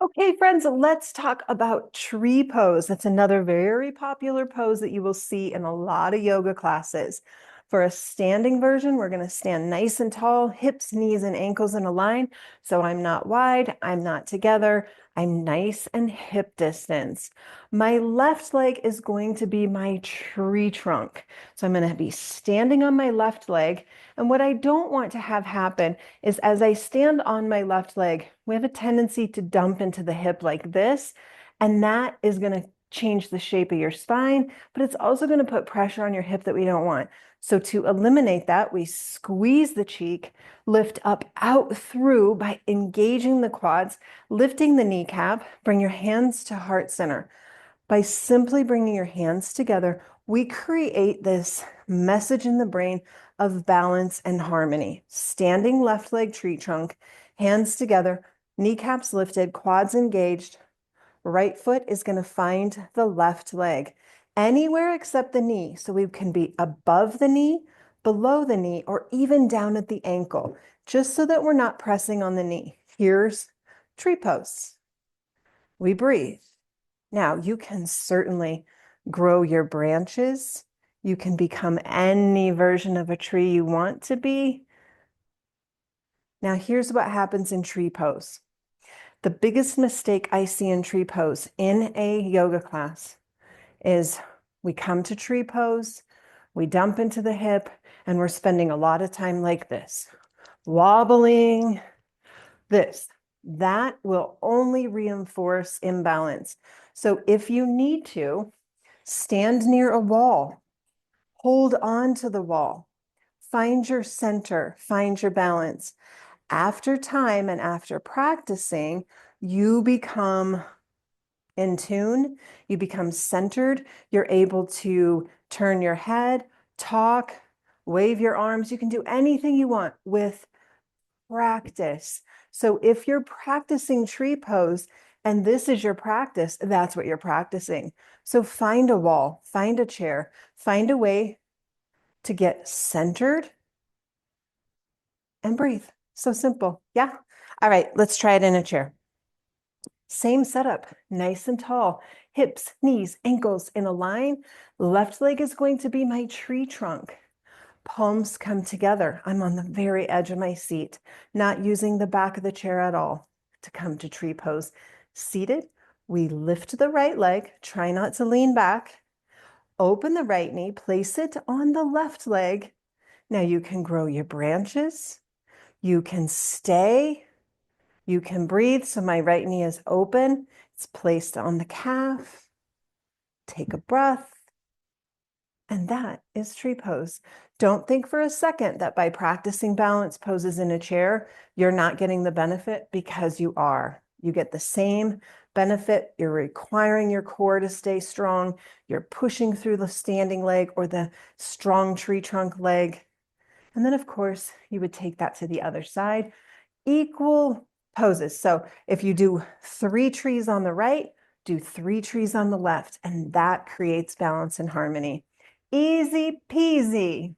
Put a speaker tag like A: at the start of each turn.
A: Okay, friends, let's talk about tree pose. That's another very popular pose that you will see in a lot of yoga classes. For a standing version, we're going to stand nice and tall, hips, knees, and ankles in a line. So I'm not wide, I'm not together, I'm nice and hip distance. My left leg is going to be my tree trunk. So I'm going to be standing on my left leg. And what I don't want to have happen is as I stand on my left leg, we have a tendency to dump into the hip like this, and that is going to change the shape of your spine, but it's also going to put pressure on your hip that we don't want. So to eliminate that, we squeeze the cheek, lift up out through by engaging the quads, lifting the kneecap, bring your hands to heart center. By simply bringing your hands together, we create this message in the brain of balance and harmony. Standing left leg tree trunk, hands together, kneecaps lifted, quads engaged. Right foot is going to find the left leg anywhere except the knee. So we can be above the knee, below the knee, or even down at the ankle, just so that we're not pressing on the knee. Here's tree pose. We breathe. Now, you can certainly grow your branches. You can become any version of a tree you want to be. Now, here's what happens in tree pose. The biggest mistake I see in tree pose in a yoga class is we come to tree pose, we dump into the hip, and we're spending a lot of time like this, wobbling, this. That will only reinforce imbalance. So if you need to, stand near a wall, hold on to the wall, find your center, find your balance. After time and after practicing, you become in tune, you become centered, you're able to turn your head, talk, wave your arms. You can do anything you want with practice. So if you're practicing tree pose and this is your practice, that's what you're practicing. So find a wall, find a chair, find a way to get centered and breathe. So simple. Yeah. All right, let's try it in a chair. Same setup, nice and tall, hips, knees, ankles in a line. Left leg is going to be my tree trunk. Palms come together. I'm on the very edge of my seat, not using the back of the chair at all to come to tree pose. Seated, we lift the right leg, try not to lean back. Open the right knee, place it on the left leg. Now you can grow your branches. You can stay. You can breathe. So my right knee is open. It's placed on the calf. Take a breath. And that is tree pose. Don't think for a second that by practicing balance poses in a chair, you're not getting the benefit, because you are. You get the same benefit. You're requiring your core to stay strong. You're pushing through the standing leg or the strong tree trunk leg. And then, of course, you would take that to the other side. Equal poses. So if you do 3 trees on the right, do 3 trees on the left, and that creates balance and harmony. Easy peasy.